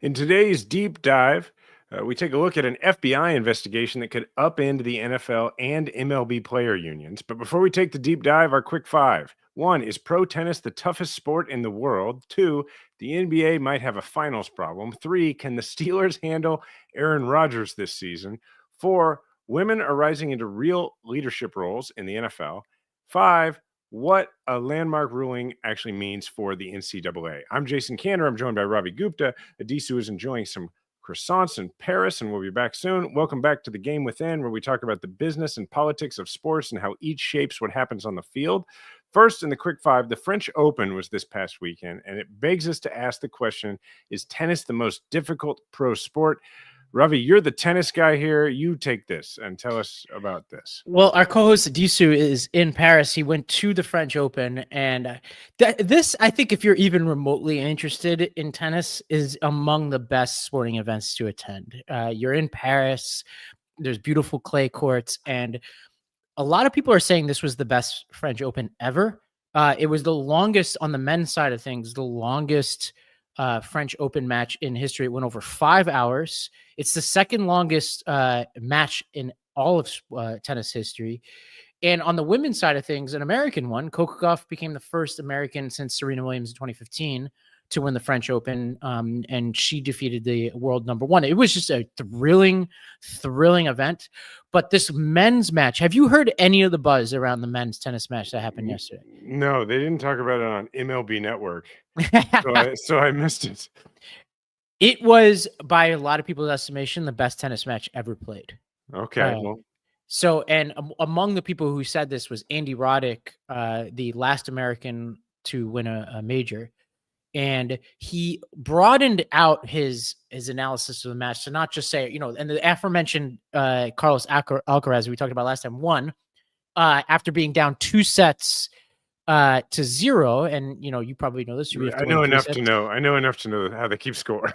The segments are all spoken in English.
In today's deep dive, we take a look at an FBI investigation that could upend the NFL and MLB player unions. But before we take the deep dive, our quick five. One, is pro tennis the toughest sport in the world? Two, the NBA might have a finals problem. Three, can the Steelers handle Aaron Rodgers this season? Four, women are rising into real leadership roles in the NFL. Five, what a landmark ruling actually means for the NCAA. I'm Jason Cantor. I'm joined by Ravi Gupta. Adisu is enjoying some croissants in Paris, and we'll be back soon. Welcome back to The Game Within, where we talk about the business and politics of sports and how each shapes what happens on the field. First, in the quick five, the French Open was this past weekend, and it begs us to ask the question, is tennis the most difficult pro sport? Ravi, you're the tennis guy here. You take this and tell us about this. Well, our co-host Adisu is in Paris. He went to the French Open, and this, I think, if you're even remotely interested in tennis, is among the best sporting events to attend. You're in Paris. There's beautiful clay courts, and a lot of people are saying this was the best French Open ever. It was the longest on the men's side of things, the longest French Open match in history. It went over 5 hours. It's the second longest match in all of tennis history. And on the women's side of things, an American one, Coco Gauff became the first American since Serena Williams in 2015 to win the French Open, and she defeated the world number one. It was just a thrilling event. But this men's match, have you heard any of the buzz around the men's tennis match that happened yesterday? No, they didn't talk about it on MLB Network, so I missed it. It was, by a lot of people's estimation, the best tennis match ever played. Okay. So, and among the people who said this was Andy Roddick, the last American to win a major. And he broadened out his analysis of the match to not just say, and the aforementioned Carlos Alcaraz we talked about last time won after being down 2-0, and you probably know this. I know enough to know how they keep score.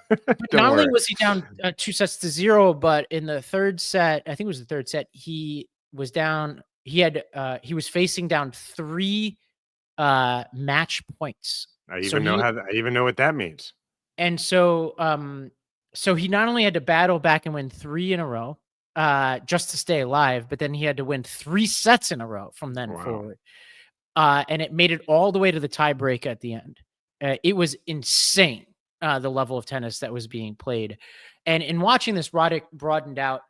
Not only was he down 2-0, but in the third set, I think it was the third set, he was down. He was facing down 3 match points. I even know what that means. And so he not only had to battle back and win 3 in a row just to stay alive, but then he had to win 3 sets in a row from then forward. And it made it all the way to the tiebreak at the end. It was insane, the level of tennis that was being played. And in watching this, Roddick broadened out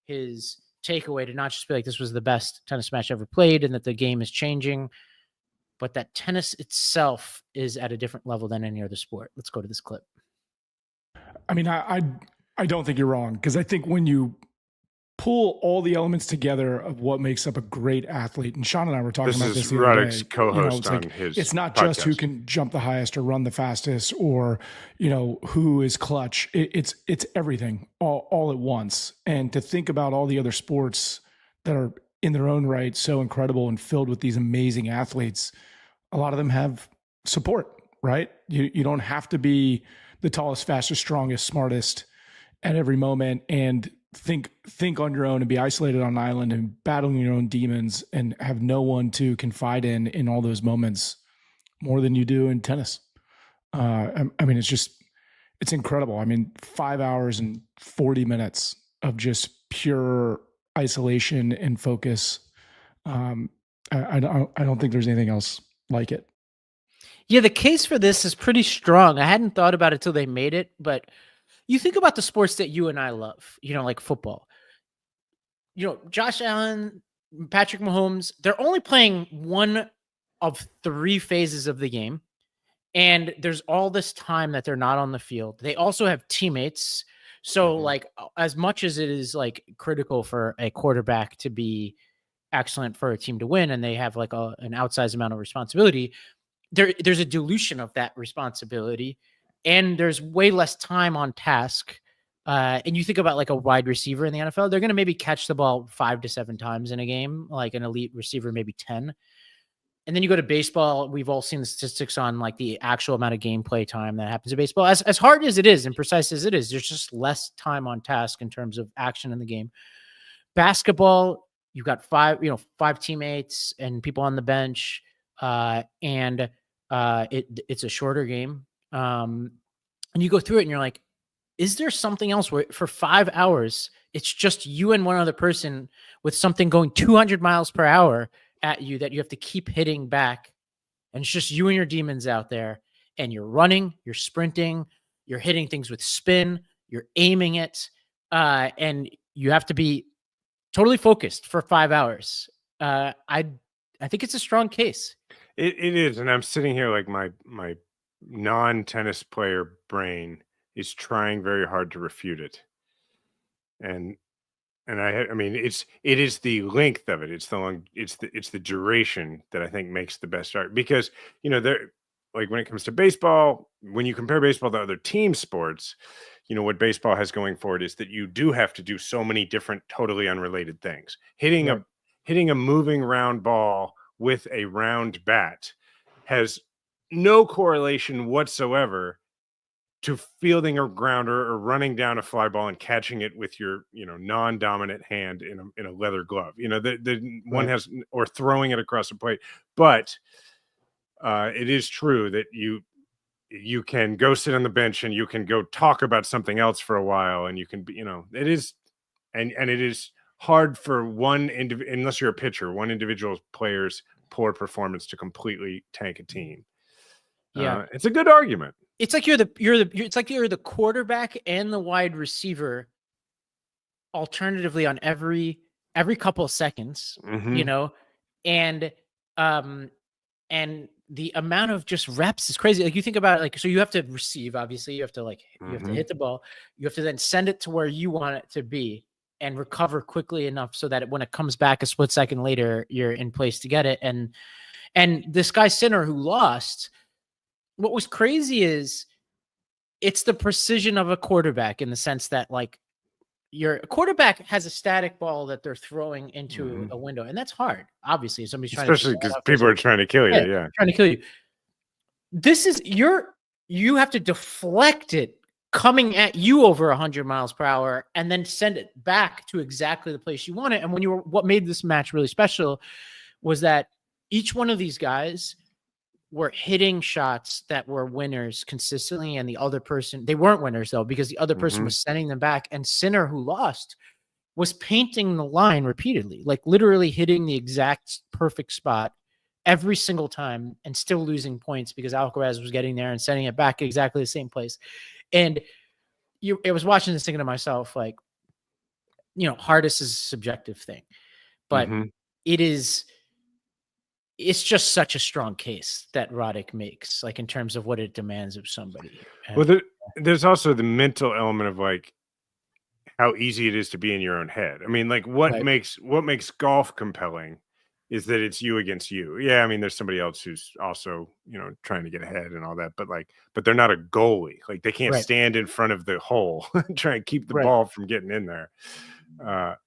his takeaway to not just be like, this was the best tennis match ever played and that the game is changing, but that tennis itself is at a different level than any other sport. Let's go to this clip. I mean, I don't think you're wrong, because I think when you pull all the elements together of what makes up a great athlete, and Sean and I were talking about this the other day. Co-host on his it's not podcast. Just who can jump the highest or run the fastest, or who is clutch. It's everything all at once. And to think about all the other sports that are in their own right so incredible and filled with these amazing athletes, a lot of them have support, right? You don't have to be the tallest, fastest, strongest, smartest at every moment and think on your own and be isolated on an island and battling your own demons and have no one to confide in all those moments more than you do in tennis. I mean, it's incredible. I mean, 5 hours and 40 minutes of just pure isolation and focus. I don't think there's anything else like it. Yeah, the case for this is pretty strong. I hadn't thought about it till they made it, but you think about the sports that you and I love, like football. Josh Allen, Patrick Mahomes, they're only playing one of 3 phases of the game, and there's all this time that they're not on the field. They also have teammates. So, like, as much as it is like critical for a quarterback to be excellent for a team to win, and they have like an outsized amount of responsibility, there's a dilution of that responsibility, and there's way less time on task. And you think about like a wide receiver in the NFL, they're going to maybe catch the ball 5 to 7 times in a game, like an elite receiver, maybe 10. And then you go to baseball. We've all seen the statistics on like the actual amount of gameplay time that happens in baseball. As hard as it is and precise as it is, there's just less time on task in terms of action in the game. Basketball, you've got 5 teammates and people on the bench, and it's a shorter game. And you go through it and you're like, is there something else where for 5 hours, it's just you and one other person with something going 200 miles per hour at you that you have to keep hitting back? And it's just you and your demons out there, and you're running, you're sprinting, you're hitting things with spin, you're aiming it, and you have to be totally focused for 5 hours. I think it's a strong case. It is, and I'm sitting here like my non-tennis player brain is trying very hard to refute it. And I mean, it is the length of it. It's the duration that I think makes the best art, because there, like, when it comes to baseball, when you compare baseball to other team sports, what baseball has going for it is that you do have to do so many different totally unrelated things. Hitting a moving round ball with a round bat has no correlation whatsoever to fielding a grounder or running down a fly ball and catching it with your non-dominant hand in a leather glove. The one has, or throwing it across the plate. But it is true that you can go sit on the bench and you can go talk about something else for a while, and you can be, it is, and it is hard for unless you're a pitcher, one individual player's poor performance to completely tank a team. Yeah, it's a good argument. It's like you're the quarterback and the wide receiver alternatively on every couple of seconds, and the amount of just reps is crazy. Like, you think about it, like, so you have to receive, obviously you have to you have to hit the ball, you have to then send it to where you want it to be and recover quickly enough so that when it comes back a split second later, you're in place to get it. And this guy Sinner who lost, what was crazy is it's the precision of a quarterback, in the sense that, like, your quarterback has a static ball that they're throwing into a window, and that's hard. Obviously, somebody's trying, especially because people are trying to kill you. Yeah, trying to kill you. This is you have to deflect it coming at you over 100 miles per hour and then send it back to exactly the place you want it. And what made this match really special was that each one of these guys were hitting shots that were winners consistently, and the other person, they weren't winners though, because the other person was sending them back. And Sinner, who lost, was painting the line repeatedly, like literally hitting the exact perfect spot every single time and still losing points because Alcaraz was getting there and sending it back exactly the same place. And I was watching this thinking to myself, like, hardest is a subjective thing, but it's just such a strong case that Roddick makes, like, in terms of what it demands of somebody. Well, there's also the mental element of, like, how easy it is to be in your own head. I mean, like, what makes golf compelling is that it's you against you. Yeah, I mean, there's somebody else who's also, trying to get ahead and all that, but they're not a goalie. Like, they can't stand in front of the hole and try and keep the ball from getting in there.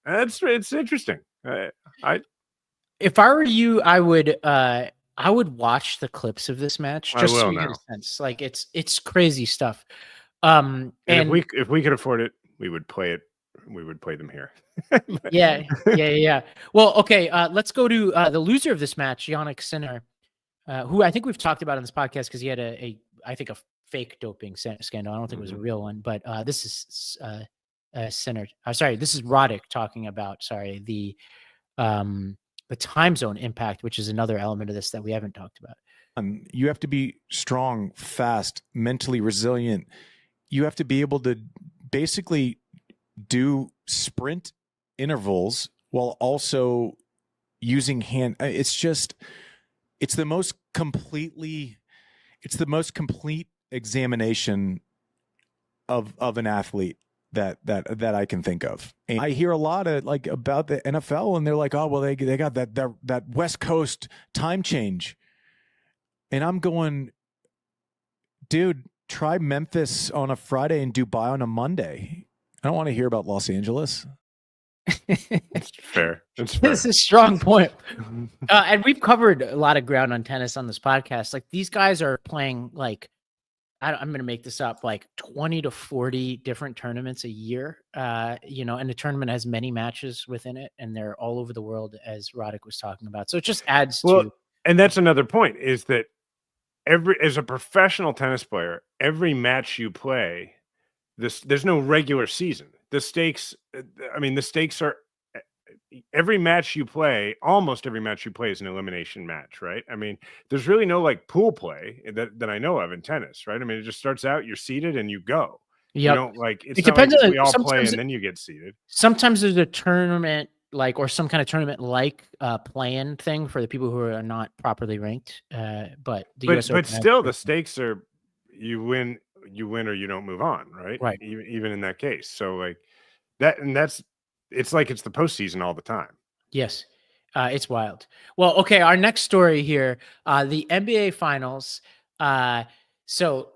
It's interesting. If I were you, I would watch the clips of this match just so you get a sense. Like, it's crazy stuff. And if we could afford it, we would play it. We would play them here. Yeah. Well, okay. Let's go to the loser of this match, Yannick Sinner, who I think we've talked about on this podcast because he had I think a fake doping scandal. I don't think it was a real one, but this is Sinner. Sorry, this is Roddick talking about the time zone impact, which is another element of this that we haven't talked about. You have to be strong, fast, mentally resilient. You have to be able to basically do sprint intervals while also using hand. It's the most complete examination of an athlete that I can think of. And I hear a lot of, like, about the NFL, and they're like, oh, well, they got that West Coast time change. And I'm going, dude, try Memphis on a Friday and Dubai on a Monday. I don't want to hear about Los Angeles. It's fair. It's a strong point. And we've covered a lot of ground on tennis on this podcast. Like, these guys are playing, like, I'm going to make this up, like 20 to 40 different tournaments a year, and the tournament has many matches within it, and they're all over the world, as Roddick was talking about. So it just adds to. And that's another point, is that as a professional tennis player, every match you play there's no regular season. The stakes are every match you play, almost every match you play is an elimination match, right? I mean, there's really no like pool play that I know of in tennis, right? I mean, it just starts out, you're seated and you go. You Yep. don't like it's It not like depends on we all play sometimes and then you get seated. sometimes there's a tournament like or some kind of tournament like play-in thing for the people who are not properly ranked. But the US But Open has still the certain- stakes are you win or you don't move on, right? Right. Even in that case. So like that's it's like it's the postseason all the time. Yes. It's wild. Well, okay, our next story here, the NBA finals. So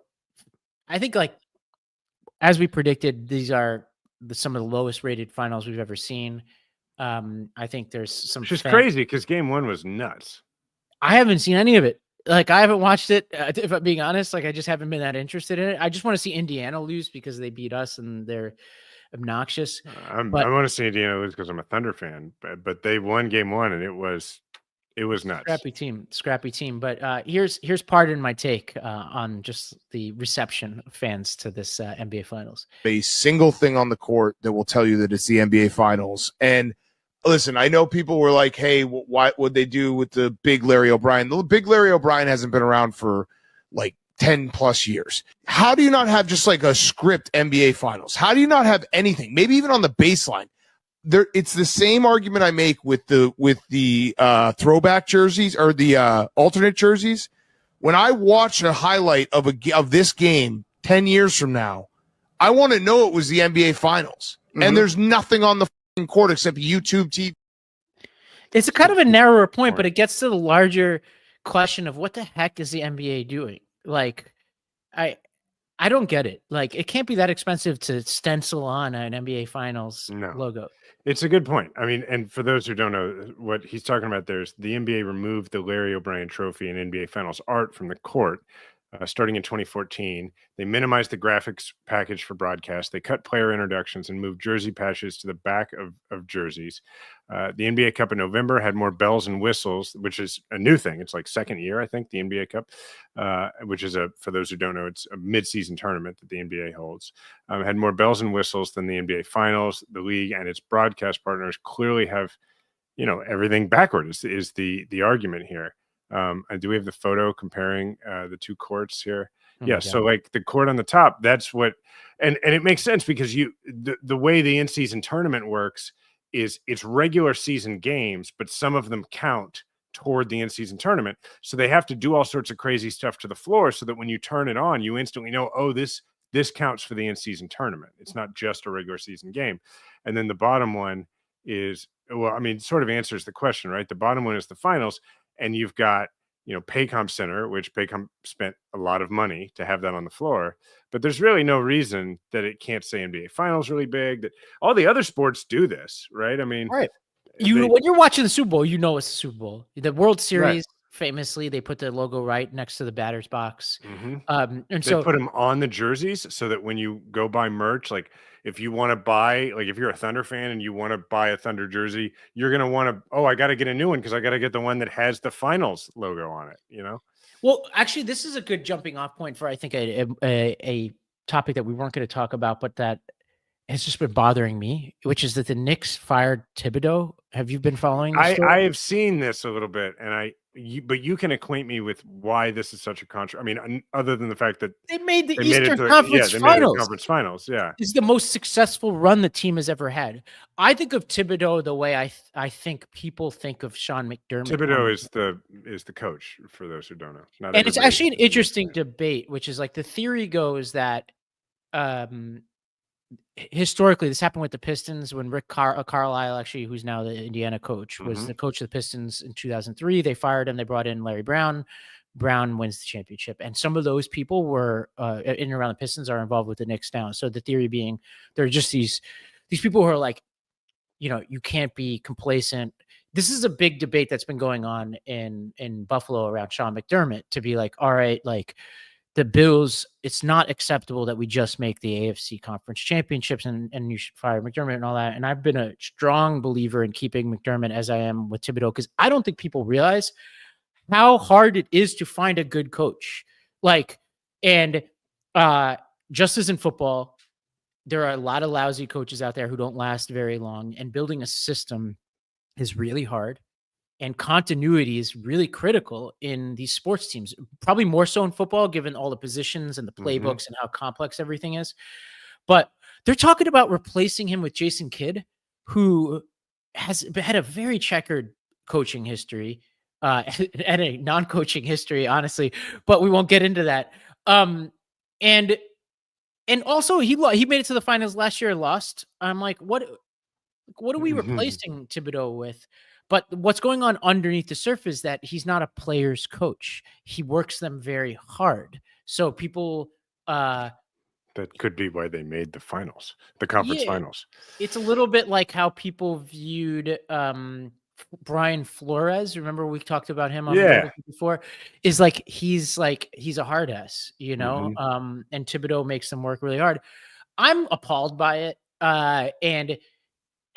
I think like as we predicted, these are some of the lowest rated finals we've ever seen. I think there's some Which is crazy because game 1 was nuts. I haven't seen any of it. Like I haven't watched it. If I'm being honest, like I just haven't been that interested in it. I just want to see Indiana lose because they beat us and they're obnoxious. I But want to see Indiana lose because I'm a Thunder fan, but they won game 1 and it was nuts. scrappy team. But here's part in my take on just the reception of fans to this NBA Finals. A single thing on the court that will tell you that it's the NBA Finals. And listen, I know people were like, hey, what would they do with the big Larry O'Brien? The big Larry O'Brien hasn't been around for like 10 plus years. How do you not have just like a script NBA Finals? How do you not have anything? Maybe even on the baseline. It's the same argument I make with the throwback jerseys or the alternate jerseys. When I watch a highlight of this game 10 years from now, I want to know it was the NBA Finals. Mm-hmm. And there's nothing on the court except YouTube TV. It's a kind of a narrower point, but it gets to the larger question of what the heck is the NBA doing? Like, I don't get it. Like, it can't be that expensive to stencil on an NBA Finals logo. It's a good point. I mean, and for those who don't know what he's talking about, there's the NBA removed the Larry O'Brien Trophy and NBA Finals art from the court starting in 2014. They minimized the graphics package for broadcast. They cut player introductions and moved jersey patches to the back of jerseys. The NBA Cup in November had more bells and whistles, which is a new thing. It's like second year, I think, the NBA Cup, which is for those who don't know, it's a mid-season tournament that the NBA holds. Had more bells and whistles than the NBA Finals. The league and its broadcast partners clearly have, everything backward is the argument here. And do we have the photo comparing the two courts here? Yeah. So like the court on the top, that's what, and it makes sense because the way the in-season tournament works is it's regular season games, but some of them count toward the in-season tournament. So they have to do all sorts of crazy stuff to the floor so that when you turn it on, you instantly know, oh, this counts for the in-season tournament. It's not just a regular season game. And then the bottom one is, well, I mean, sort of answers the question, right? The bottom one is the finals. And you've got, Paycom Center, which Paycom spent a lot of money to have that on the floor. But there's really no reason that it can't say NBA Finals really big. That all the other sports do this, right? I mean, right. When you're watching the Super Bowl, it's the Super Bowl. The World Series, famously, they put the logo right next to the batter's box. Mm-hmm. And so put them on the jerseys so that when you go buy merch, like if you want to buy, like if you're a Thunder fan and you want to buy a Thunder jersey, you're going to want to, I got to get a new one because I got to get the one that has the Finals logo on it, Well, actually, this is a good jumping off point for, I think, a topic that we weren't going to talk about, but that has just been bothering me, which is that the Knicks fired Thibodeau. Have you been following this story? I have seen this a little bit, and but you can acquaint me with why this is such a controversy. I mean, other than the fact that they made the Eastern Conference Finals. Made the conference finals. Yeah, it's the most successful run the team has ever had. I think of Thibodeau the way I think people think of Sean McDermott. Thibodeau is the coach, for those who don't know. And it's actually an interesting debate, which is like the theory goes that historically this happened with the Pistons when Rick Carlisle, actually, who's now the Indiana coach, was the coach of the Pistons in 2003. They fired him. They brought in Larry Brown. Brown wins the championship. And some of those people were in and around the Pistons are involved with the Knicks now. So the theory being there are just these people who are like, you can't be complacent. This is a big debate that's been going on in Buffalo around Sean McDermott to be like, all right, like the Bills, it's not acceptable that we just make the AFC conference championships and you should fire McDermott and all that. And I've been a strong believer in keeping McDermott as I am with Thibodeau, because I don't think people realize how hard it is to find a good coach. Like, and just as in football, there are a lot of lousy coaches out there who don't last very long, and building a system is really hard. And continuity is really critical in these sports teams, probably more so in football, given all the positions and the playbooks and how complex everything is. But they're talking about replacing him with Jason Kidd, who has had a very checkered coaching history, and a non-coaching history, honestly, but we won't get into that. And also he made it to the finals last year and lost. I'm like, what are we replacing Thibodeau with? But what's going on underneath the surface is that he's not a player's coach. He works them very hard. So people, that could be why they made the finals, the conference finals. It's a little bit like how people viewed Brian Flores. Remember we talked about him on before? Is like he's a hard ass, you know. And Thibodeau makes them work really hard. I'm appalled by it.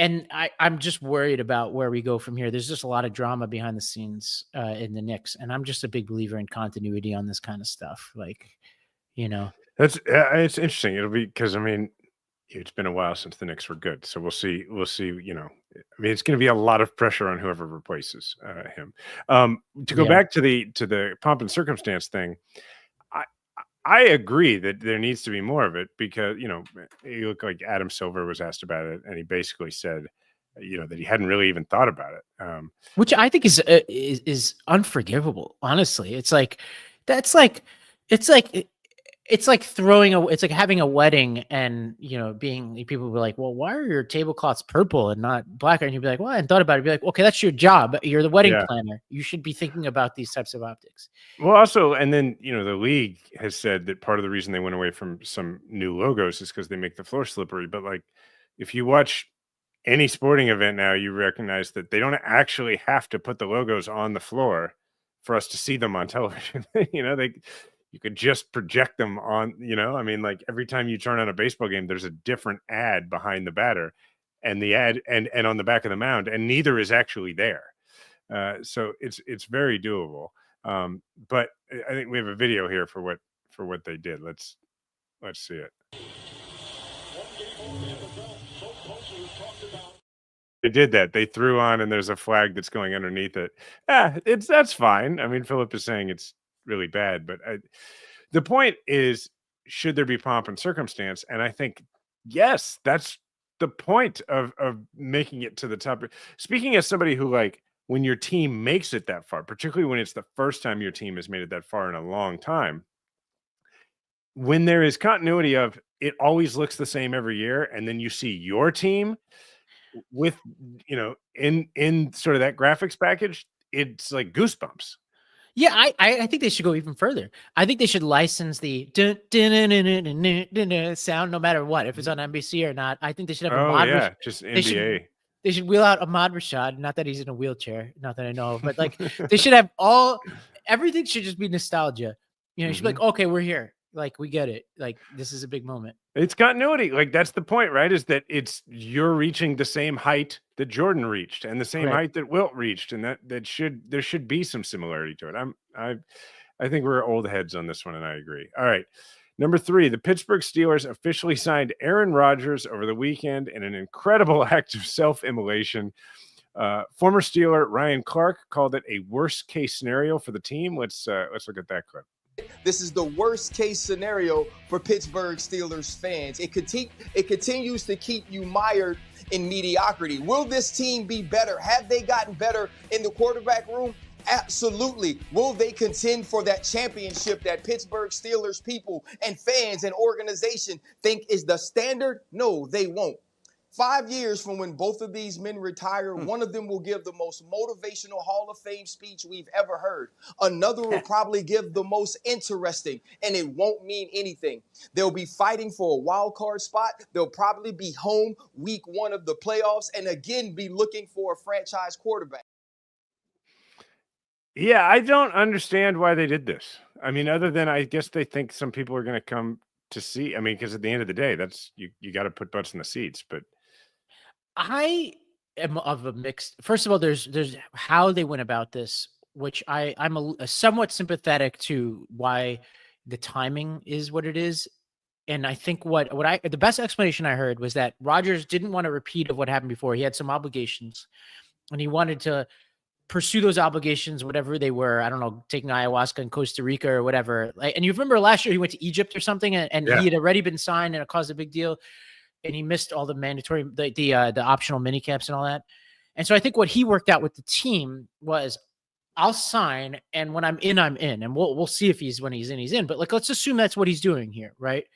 And I'm just worried about where we go from here. There's just a lot of drama behind the scenes in the Knicks, and I'm just a big believer in continuity on this kind of stuff. Like, you know, it's interesting. It'll be because I mean, it's been a while since the Knicks were good, so we'll see. You know, I mean, it's going to be a lot of pressure on whoever replaces him. To go back to the pomp and circumstance thing. I agree that there needs to be more of it because, you know, you look like Adam Silver was asked about it, and he basically said, you know, that he hadn't really even thought about it. Which I think is unforgivable. Honestly, it's like it's like having a wedding and, you know, people will be like, well, why are your tablecloths purple and not black? And you'd be like, well, I hadn't thought about it. You'd be like, okay, that's your job. You're the wedding planner. You should be thinking about these types of optics. Well, also, and then, you know, the league has said that part of the reason they went away from some new logos is because they make the floor slippery. But like, if you watch any sporting event now, you recognize that they don't actually have to put the logos on the floor for us to see them on television. You know, you could just project them on, you know, I mean, like every time you turn on a baseball game, there's a different ad behind the batter and the ad and on the back of the mound, and neither is actually there. So it's very doable. But I think we have a video here for what they did. Let's see it. They did that. They threw on, and there's a flag that's going underneath it. That's fine. I mean, Philip is saying it's really bad, but the point is, should there be pomp and circumstance? And I think yes, that's the point of making it to the top. Speaking as somebody who, like, when your team makes it that far, particularly when it's the first time your team has made it that far in a long time, when there is continuity of it always looks the same every year, and then you see your team with, you know, in sort of that graphics package, it's like goosebumps. Yeah, I think they should go even further. I think they should license the sound no matter what, if it's on NBC or not. I think they should have a mod. Just NBA. They should wheel out Ahmad Rashad. Not that he's in a wheelchair, not that I know of, but like they should have everything should just be nostalgia. You know, you should be like, okay, we're here. Like, we get it. Like, this is a big moment. It's continuity. Like, that's the point, right? Is that you're reaching the same height that Jordan reached and the same height that Wilt reached. And there should be some similarity to it. I think we're old heads on this one, and I agree. All right. Number 3, the Pittsburgh Steelers officially signed Aaron Rodgers over the weekend in an incredible act of self-immolation. Former Steeler Ryan Clark called it a worst-case scenario for the team. Let's look at that clip. This is the worst case scenario for Pittsburgh Steelers fans. It continues to keep you mired in mediocrity. Will this team be better? Have they gotten better in the quarterback room? Absolutely. Will they contend for that championship that Pittsburgh Steelers people and fans and organization think is the standard? No, they won't. 5 years from when both of these men retire, one of them will give the most motivational Hall of Fame speech we've ever heard. Another will probably give the most interesting, and it won't mean anything. They'll be fighting for a wild card spot. They'll probably be home week 1 of the playoffs and again be looking for a franchise quarterback. Yeah, I don't understand why they did this. I mean, other than I guess they think some people are going to come to see. I mean, because at the end of the day, that's you got to put butts in the seats, but I am of a mixed. First of all, there's how they went about this, which I'm a somewhat sympathetic to why the timing is what it is, And I think the best explanation I heard was that Rodgers didn't want a repeat of what happened before. He had some obligations and he wanted to pursue those obligations, whatever they were. I don't know, taking ayahuasca in Costa Rica or whatever. And you remember last year he went to Egypt or something, and he had already been signed, and it caused a big deal. And he missed all the mandatory, the optional mini camps and all that. And so I think what he worked out with the team was, I'll sign, and when I'm in, and we'll see if when he's in. But like, let's assume that's what he's doing here, right?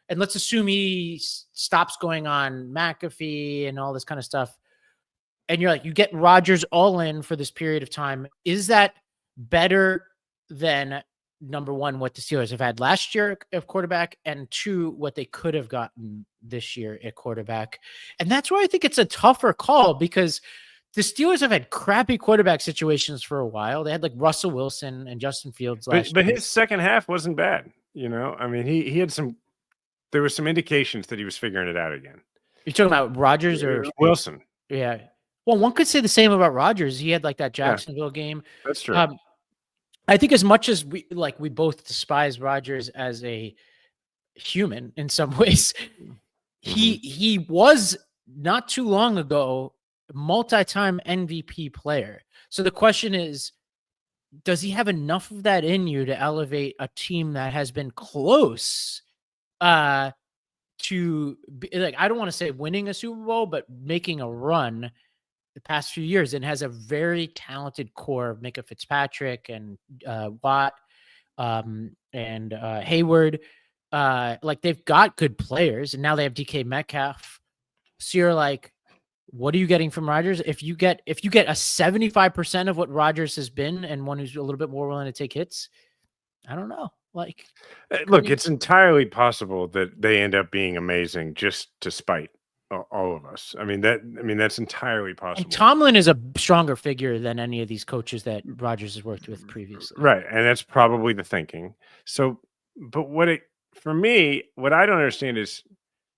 And let's assume he stops going on McAfee and all this kind of stuff. And you're like, you get Rodgers all in for this period of time. Is that better than, number one, what the Steelers have had last year at quarterback, and two, what they could have gotten this year at quarterback? And that's why I think it's a tougher call, because the Steelers have had crappy quarterback situations for a while. They had like Russell Wilson and Justin Fields last but year. his second half wasn't bad. I mean, he had there was some indications that he was figuring it out again. You're talking about Rodgers or Wilson? Yeah. Well, one could say the same about Rodgers. He had like that Jacksonville game. That's true. I think as much as we both despise Rodgers as a human in some ways, he was not too long ago multi-time MVP player. So the question is, does he have enough of that in you to elevate a team that has been close to like, I don't want to say winning a Super Bowl, but making a run the past few years, and has a very talented core of Minka Fitzpatrick and Watt and Hayward. Like, they've got good players, and now they have DK Metcalf. So you're like, what are you getting from Rodgers? If you get a 75% of what Rodgers has been, and one who's a little bit more willing to take hits, I don't know. Like, look, it's entirely possible that they end up being amazing just to spite all of us. I mean, that's entirely possible. And Tomlin is a stronger figure than any of these coaches that Rodgers has worked with previously. Right. And that's probably the thinking. So, but for me, what I don't understand is,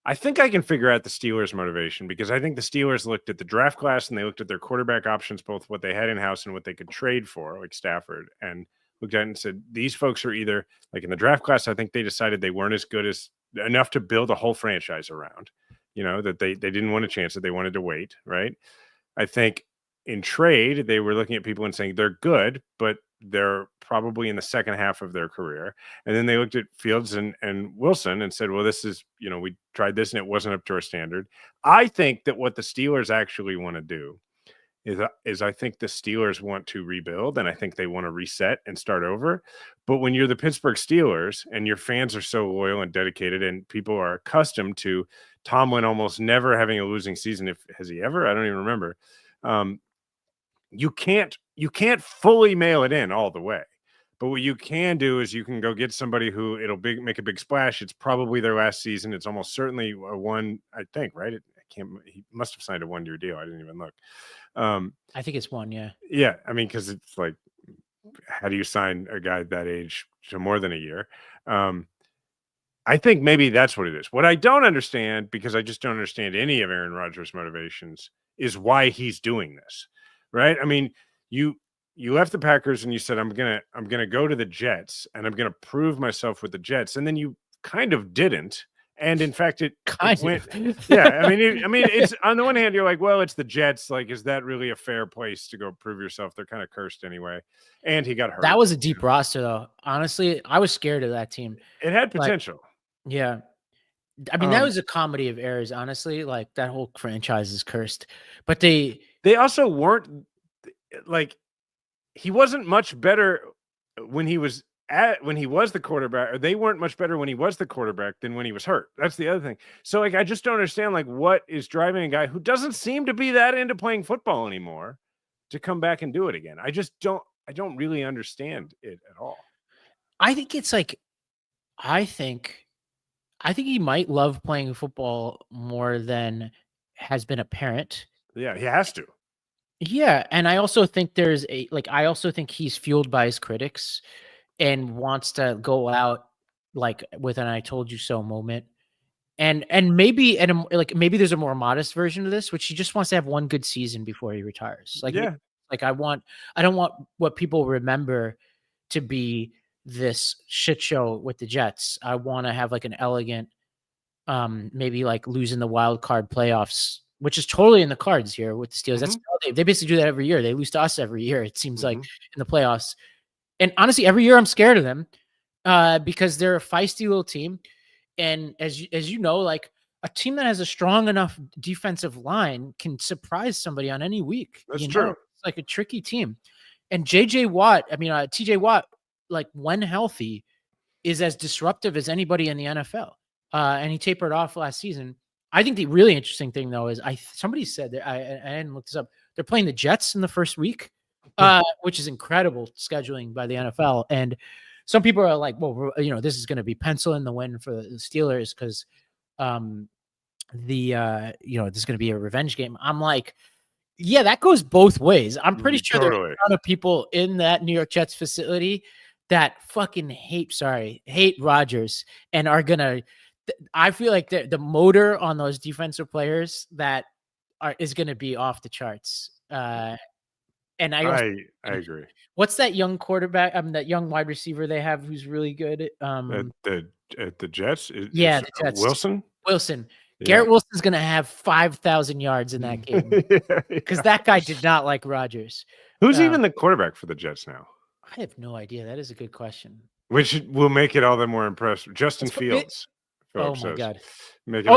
I think I can figure out the Steelers' motivation, because I think the Steelers looked at the draft class and they looked at their quarterback options, both what they had in-house and what they could trade for, like Stafford, and looked at it and said, these folks are either, like in the draft class, I think they decided they weren't as good as enough to build a whole franchise around, that they didn't want a chance, that they wanted to wait. Right. I think in trade, they were looking at people and saying they're good, but they're probably in the second half of their career. And then they looked at Fields and Wilson and said, well, this is, we tried this and it wasn't up to our standard. I think that what the Steelers actually want to do is I think the Steelers want to rebuild, and I think they want to reset and start over. But when you're the Pittsburgh Steelers and your fans are so loyal and dedicated, and people are accustomed to Tomlin almost never having a losing season, has he ever? I don't even remember. You can't fully mail it in all the way. But what you can do is you can go get somebody who make a big splash. It's probably their last season. It's almost certainly a one, I think, right? He must have signed a 1-year deal. I didn't even look. I think it's one. Yeah. Yeah. I mean, because it's like, how do you sign a guy that age to more than a year? I think maybe that's what it is. What I don't understand, because I just don't understand any of Aaron Rodgers' motivations, is why he's doing this. Right. I mean, you left the Packers and you said, I'm gonna go to the Jets and I'm gonna prove myself with the Jets, and then you kind of didn't. And in fact, it went. Yeah, I mean, it's on the one hand, you're like, well, it's the Jets. Like, is that really a fair place to go prove yourself? They're kind of cursed anyway. And he got hurt. That was a deep roster, though. Honestly, I was scared of that team. It had potential. Yeah. I mean, that was a comedy of errors, honestly. Like, that whole franchise is cursed. But they also weren't, like, he wasn't much better when he was the quarterback, or they weren't much better when he was the quarterback than when he was hurt. That's the other thing. So, like, I just don't understand, like, what is driving a guy who doesn't seem to be that into playing football anymore to come back and do it again. I don't really understand it at all. I think it's like, I think he might love playing football more than has been apparent. Yeah, he has to. Yeah, and I also think I also think he's fueled by his critics and wants to go out like with an "I told you so" moment. And maybe maybe there's a more modest version of this, which he just wants to have one good season before he retires. Like, yeah. Like, I don't want what people remember to be this shit show with the Jets. I want to have like an elegant maybe like losing the wild card playoffs, which is totally in the cards here with the Steelers. That's they basically do that every year. They lose to us every year. It seems like in the playoffs. And honestly, every year I'm scared of them because they're a feisty little team. And as you know, like a team that has a strong enough defensive line can surprise somebody on any week. That's true. It's like a tricky team. And TJ Watt, like when healthy, is as disruptive as anybody in the NFL. And he tapered off last season. I think the really interesting thing, though, is somebody said that I didn't look this up. They're playing the Jets in the first week, which is incredible scheduling by the NFL. And some people are like, well, this is going to be pencil in the win for the Steelers because this is going to be a revenge game. I'm like, yeah, that goes both ways. I'm pretty sure there's a lot of people in that New York Jets facility that fucking hate Rodgers and are going to, I feel like the motor on those defensive players is going to be off the charts. And I agree. What's that young quarterback? That young wide receiver they have who's really good. At the Jets. The Jets. Wilson. Yeah. Garrett Wilson's going to have 5,000 yards in that game because that guy did not like Rodgers. Who's even the quarterback for the Jets now? I have no idea. That is a good question. Which will make it all the more impressive. Justin Fields. Oh my God.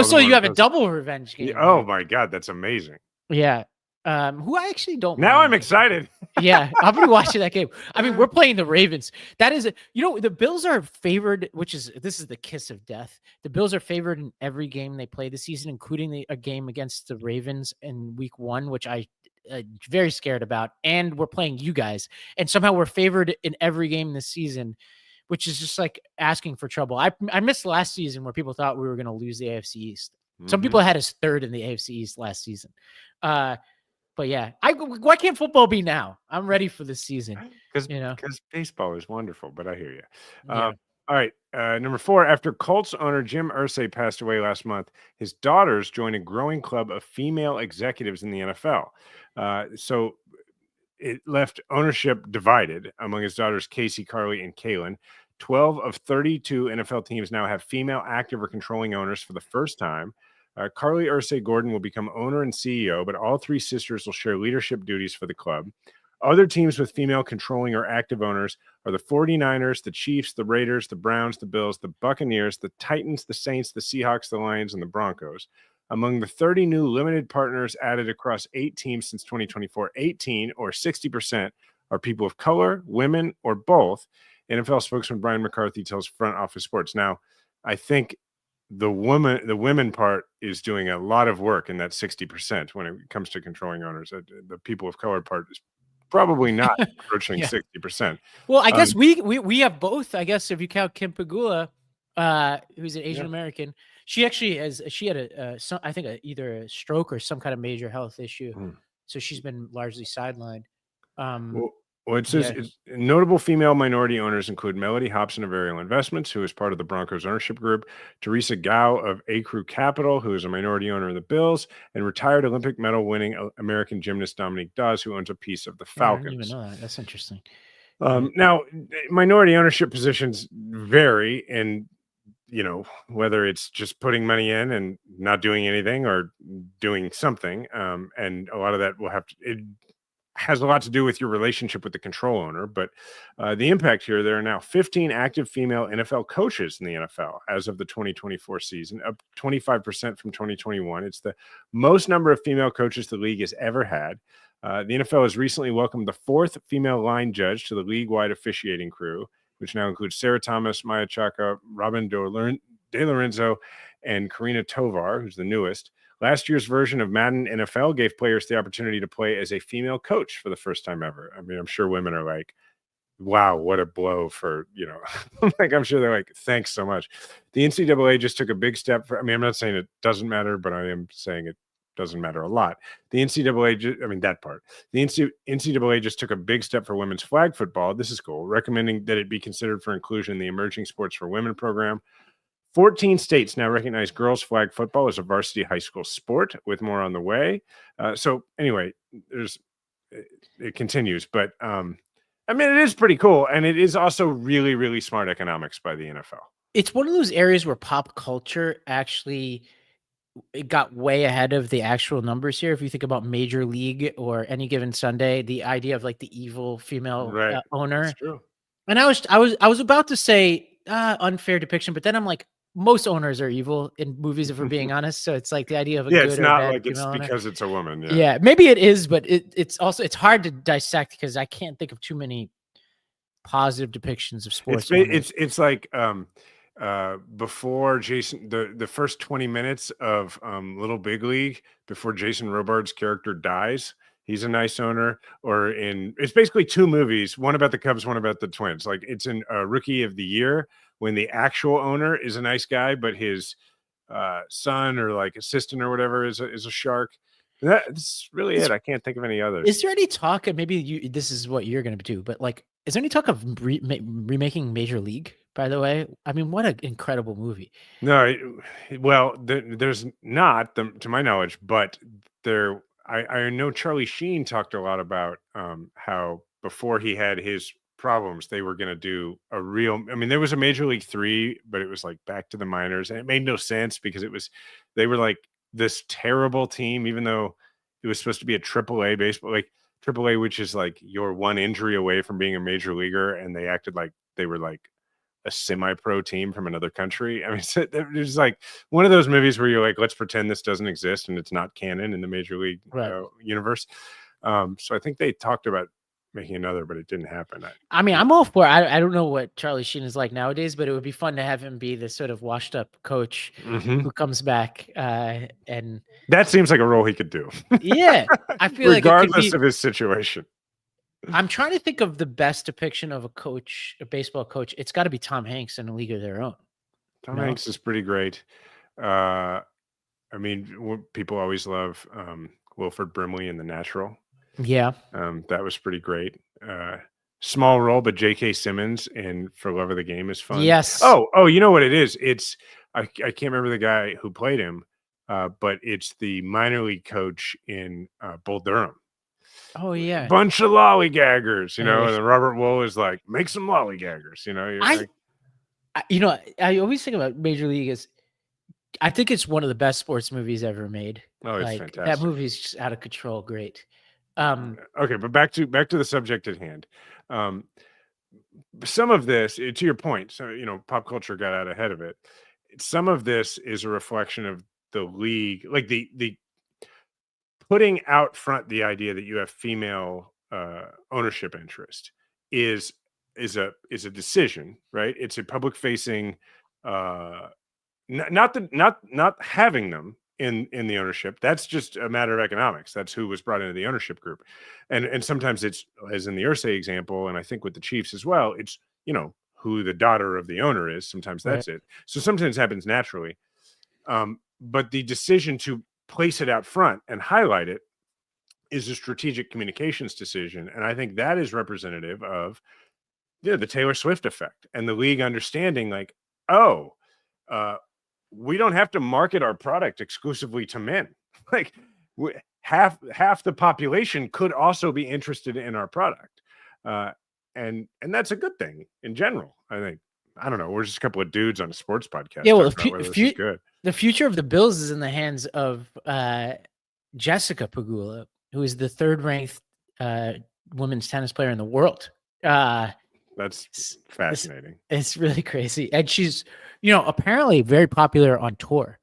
So you have a double revenge game. Oh my God. That's amazing. Yeah. Who I actually don't. Now I'm excited. Yeah. I'll be watching that game. I mean, we're playing the Ravens. That is, the Bills are favored, this is the kiss of death. The Bills are favored in every game they play this season, including a game against the Ravens in week 1, which I very scared about. And we're playing you guys. And somehow we're favored in every game this season, which is just like asking for trouble. I missed last season where people thought we were going to lose the AFC East. Some people had us third in the AFC East last season. But yeah, why can't football be now? I'm ready for this season. Because baseball is wonderful, but I hear you. Yeah. All right. Number 4, after Colts owner Jim Irsay passed away last month, his daughters joined a growing club of female executives in the NFL. So it left ownership divided among his daughters, Casey, Carly, and Kaylin. 12 of 32 NFL teams now have female active or controlling owners for the first time. Carly Irsay Gordon will become owner and CEO, but all 3 sisters will share leadership duties for the club. Other teams with female controlling or active owners are the 49ers, the Chiefs, the Raiders, the Browns, the Bills, the Buccaneers, the Titans, the Saints, the Seahawks, the Lions, and the Broncos. Among the 30 new limited partners added across 8 teams since 2024, 18 or 60% are people of color, women, or both. NFL spokesman Brian McCarthy tells Front Office Sports. Now, I think the women part is doing a lot of work in that 60% when it comes to controlling owners. The people of color part is probably not approaching 60%. Well, I guess we have both. I guess if you count Kim Pagula, who's an Asian American, she actually had either a stroke or some kind of major health issue, so she's been largely sidelined. Well, it says notable female minority owners include Melody Hobson of Ariel Investments, who is part of the Broncos ownership group, Teresa Gao of Acru Capital, who is a minority owner of the Bills, and retired Olympic medal winning American gymnast Dominique Dawes, who owns a piece of the Falcons. I didn't even know that. That's interesting. Now, minority ownership positions vary, and whether it's just putting money in and not doing anything or doing something, and a lot of that has a lot to do with your relationship with the control owner, but the impact here, there are now 15 active female NFL coaches in the NFL as of the 2024 season, up 25% from 2021. It's the most number of female coaches the league has ever had. The NFL has recently welcomed the 4th female line judge to the league-wide officiating crew, which now includes Sarah Thomas, Maya Chaka, Robin De Lorenzo, and Karina Tovar, who's the newest. Last year's version of Madden NFL gave players the opportunity to play as a female coach for the first time ever. I mean, I'm sure women are like, wow, what a blow for, like, I'm sure they're like, thanks so much. The NCAA just took a big step I'm not saying it doesn't matter, but I am saying it doesn't matter a lot. The NCAA, that part. The NCAA just took a big step for women's flag football. This is cool, recommending that it be considered for inclusion in the Emerging Sports for Women program. 14 states now recognize girls flag football as a varsity high school sport, with more on the way. So anyway, it continues, but it is pretty cool. And it is also really, really smart economics by the NFL. it's one of those areas where pop culture actually it got way ahead of the actual numbers here. If you think about Major League or Any Given Sunday, the idea of like the evil female Right. That's owner, true. and I was about to say unfair depiction, but then I'm like, most owners are evil in movies, if we're being honest. So it's like the idea of a Yeah, good it's or not bad like it's female owner. because it's a woman. Yeah. Yeah, maybe it is, but it's hard to dissect because I can't think of too many positive depictions of sports. It's like before Jason the first 20 minutes of Little Big League, before Jason Robards' character dies, he's a nice owner. Or it's basically two movies, one about the Cubs, one about the Twins. Like it's in Rookie of the Year, when the actual owner is a nice guy, but his son or like assistant or whatever is a shark. That's really it. I can't think of any others. Is there any talk, and maybe this is what you're going to do, but like, is there any talk of remaking Major League, by the way? I mean, what an incredible movie. No, well, there's not, to my knowledge, but I know Charlie Sheen talked a lot about how before he had his problems, they were going to do a real. I mean, there was a Major League 3, but it was like back to the minors, and it made no sense because they were like this terrible team, even though it was supposed to be a AAA baseball, like AAA, which is like you're one injury away from being a major leaguer, and they acted like they were like a semi-pro team from another country. I mean, it's like one of those movies where you're like, let's pretend this doesn't exist and it's not canon in the Major League universe. So I think they talked about making another, but it didn't happen. I mean, I'm all for it. I don't know what Charlie Sheen is like nowadays, but it would be fun to have him be this sort of washed up coach who comes back and that seems like a role he could do. Yeah, I feel regardless of his situation. I'm trying to think of the best depiction of a baseball coach. It's got to be Tom Hanks in A League of Their Own. Tom Hanks is pretty great. I mean, people always love Wilford Brimley in The Natural. Yeah. That was pretty great. Small role, but J.K. Simmons in For Love of the Game is fun. Yes. Oh, you know what it is? I can't remember the guy who played him, but it's the minor league coach in Bull Durham. Oh yeah, bunch of lollygaggers, and then Robert Wool is like, make some lollygaggers, I always think about Major League as, I think it's one of the best sports movies ever made. Oh, it's fantastic. That movie's just out of control. Great. Okay, but back to the subject at hand. Some of this, to your point, so pop culture got out ahead of it. Some of this is a reflection of the league, like the putting out front the idea that you have female ownership interest is a decision, right? It's a public facing, not having them in the ownership. That's just a matter of economics. That's who was brought into the ownership group, and sometimes it's, as in the Irsay example, and I think with the Chiefs as well, it's who the daughter of the owner is. Sometimes that's it. So sometimes it happens naturally, but the decision to place it out front and highlight it is a strategic communications decision. And I think that is representative of the Taylor Swift effect and the league understanding like, we don't have to market our product exclusively to men. Like half the population could also be interested in our product. And that's a good thing in general. I think, I don't know. We're just a couple of dudes on a sports podcast. Yeah, well, the future of the Bills is in the hands of Jessica Pegula, who is the third-ranked women's tennis player in the world. That's fascinating. It's really crazy, and she's, apparently very popular on tour.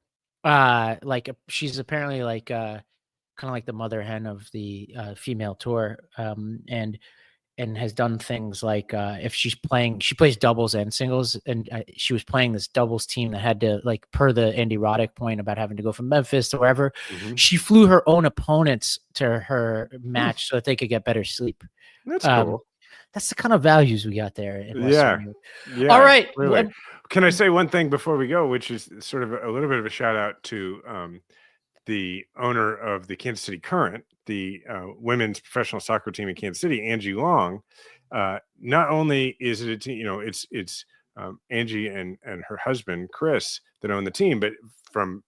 She's apparently like kind of like the mother hen of the female tour, and has done things like if she plays doubles and singles, and she was playing this doubles team that had to, like, per the Andy Roddick point about having to go from Memphis to wherever, she flew her own opponents to her match so that they could get better sleep. That's cool. That's the kind of values we got there. Yeah. All right. Really. Can I say one thing before we go, which is sort of a little bit of a shout out to the owner of the Kansas City Current, the women's professional soccer team in Kansas City, Angie Long. Not only is it a team, it's Angie and her husband Chris that own the team, but from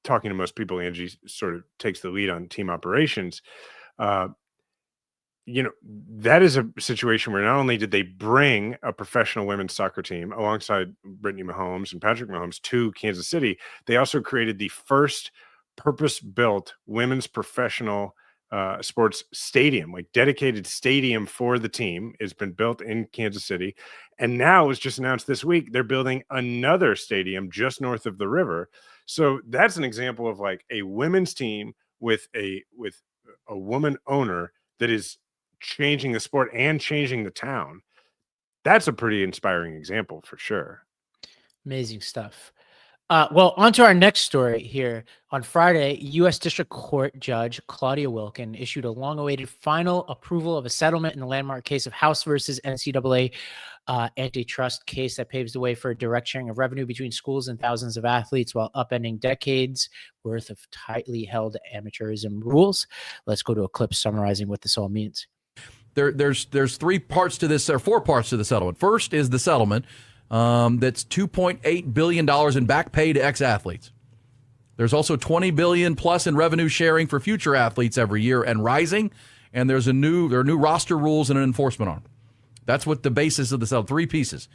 talking to most people, Angie sort of takes the lead on team operations. that is a situation where not only did they bring a professional women's soccer team alongside Brittany Mahomes and Patrick Mahomes to Kansas City, they also created the first purpose-built women's professional sports stadium, like dedicated stadium for the team. It's been built in Kansas City. And now it was just announced this week, they're building another stadium just north of the river. So that's an example of like a women's team with a woman owner that is changing the sport and changing the town. That's a pretty inspiring example for sure. Amazing stuff. Well, on to our next story here. On Friday, U.S. District Court Judge Claudia Wilkin issued a long-awaited final approval of a settlement in the landmark case of House versus NCAA antitrust case that paves the way for a direct sharing of revenue between schools and thousands of athletes while upending decades worth of tightly held amateurism rules. Let's go to a clip summarizing what this all means. There's 3 parts to this, or 4 parts to the settlement. First is the settlement. That's $2.8 billion in back pay to ex-athletes. There's also $20 billion plus in revenue sharing for future athletes every year and rising. And there are new roster rules and an enforcement arm. That's what the basis of the settlement. 3 pieces: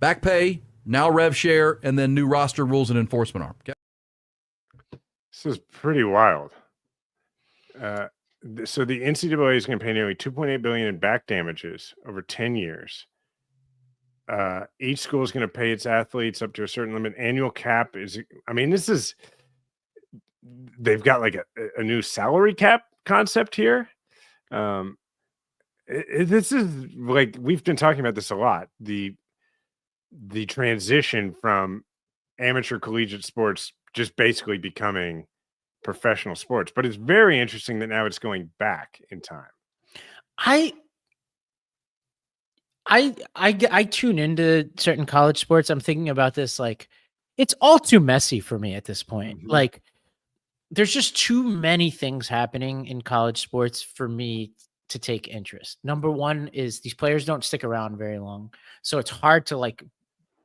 back pay, now rev share, and then new roster rules and enforcement arm. Okay? This is pretty wild. So the NCAA is going to pay nearly $2.8 billion in back damages over 10 years. Each school is going to pay its athletes up to a certain limit. Annual cap is, they've got like a new salary cap concept here. This is like, we've been talking about this a lot. The transition from amateur collegiate sports just basically becoming professional sports, but it's very interesting that now it's going back in time. I tune into certain college sports. I'm thinking about this, like, it's all too messy for me at this point. Mm-hmm. Like, there's just too many things happening in college sports for me to take interest. Number one is these players don't stick around very long. So it's hard to like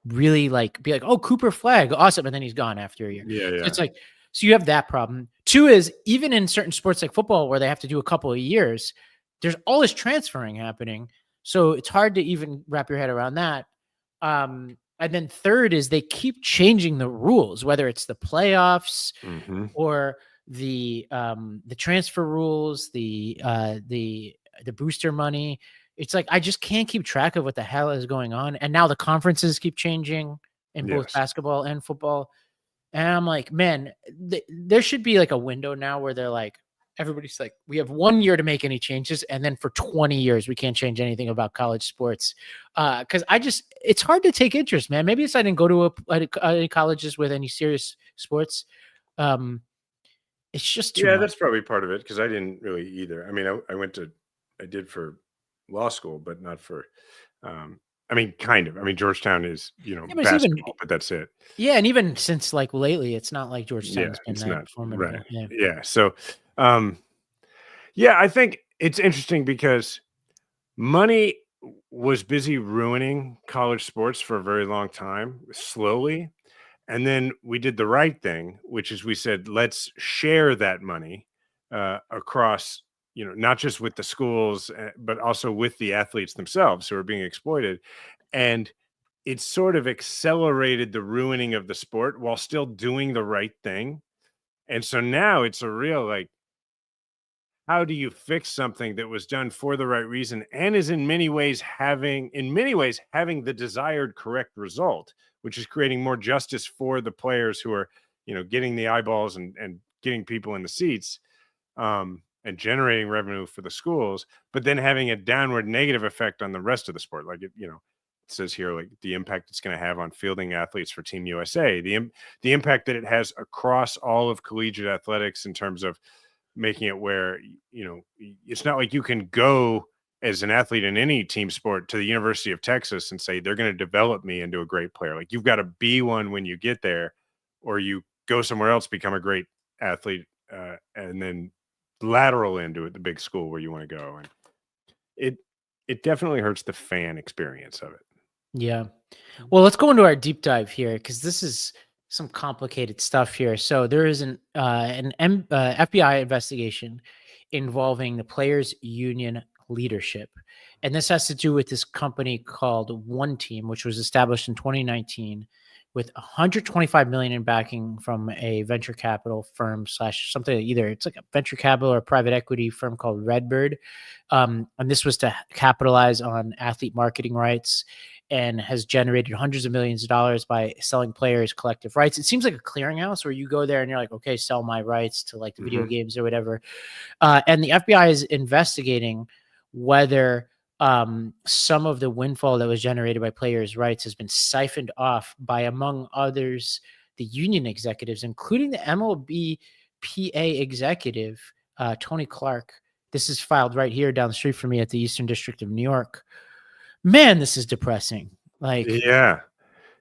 really like be like, oh, Cooper Flag, awesome. And then he's gone after a year. Yeah. So it's like, so you have that problem. 2 is even in certain sports like football, where they have to do a couple of years, there's all this transferring happening. So it's hard to even wrap your head around that. And then 3rd is they keep changing the rules, whether it's the playoffs or the transfer rules, the booster money. It's like, I just can't keep track of what the hell is going on. And now the conferences keep changing in both basketball and football. And I'm like, man, there should be like a window now where they're like, everybody's like, we have 1 year to make any changes. And then for 20 years, we can't change anything about college sports. Cause it's hard to take interest, man. Maybe it's, I didn't go to any colleges with any serious sports. It's just too much. That's probably part of it. Cause I didn't really either. I mean, I did for law school, but not for, kind of. I mean, Georgetown is, basketball, but that's it. Yeah, and even since like lately, it's not like Georgetown's been that not formidable. Right. Yeah. So, I think it's interesting because money was busy ruining college sports for a very long time, slowly. And then we did the right thing, which is we said, let's share that money across, not just with the schools, but also with the athletes themselves who are being exploited. And it sort of accelerated the ruining of the sport while still doing the right thing. And so now it's a real, like, how do you fix something that was done for the right reason and is in many ways having the desired correct result, which is creating more justice for the players who are, getting the eyeballs and getting people in the seats, and generating revenue for the schools, but then having a downward negative effect on the rest of the sport. Like, it says here, like the impact it's going to have on fielding athletes for Team USA, the impact that it has across all of collegiate athletics in terms of making it where, it's not like you can go as an athlete in any team sport to the University of Texas and say, they're going to develop me into a great player. Like, you've got to be one when you get there, or you go somewhere else, become a great athlete, and then lateral into it, the big school where you want to go. And it definitely hurts the fan experience of it. Yeah. Well, let's go into our deep dive here, because this is some complicated stuff here. So there is an FBI investigation involving the Players Union leadership. And this has to do with this company called OneTeam, which was established in 2019 with 125 million in backing from a venture capital firm / something, either it's like a venture capital or private equity firm called Redbird. And this was to capitalize on athlete marketing rights, and has generated hundreds of millions of dollars by selling players collective rights. It seems like a clearinghouse where you go there and you're like, okay, sell my rights to like the video games or whatever. And the FBI is investigating whether some of the windfall that was generated by players' rights has been siphoned off by, among others, the union executives, including the MLBPA executive, Tony Clark. This is filed right here down the street from me at the Eastern District of New York. Man, this is depressing. Like, yeah.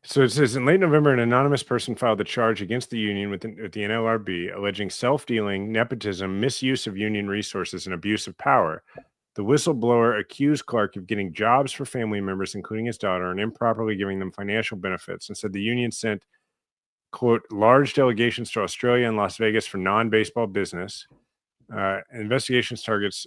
So it says in late November, an anonymous person filed a charge against the union with the NLRB, alleging self-dealing, nepotism, misuse of union resources, and abuse of power. The whistleblower accused Clark of getting jobs for family members, including his daughter, and improperly giving them financial benefits, and said the union sent, quote, large delegations to Australia and Las Vegas for non-baseball business. Investigations targets.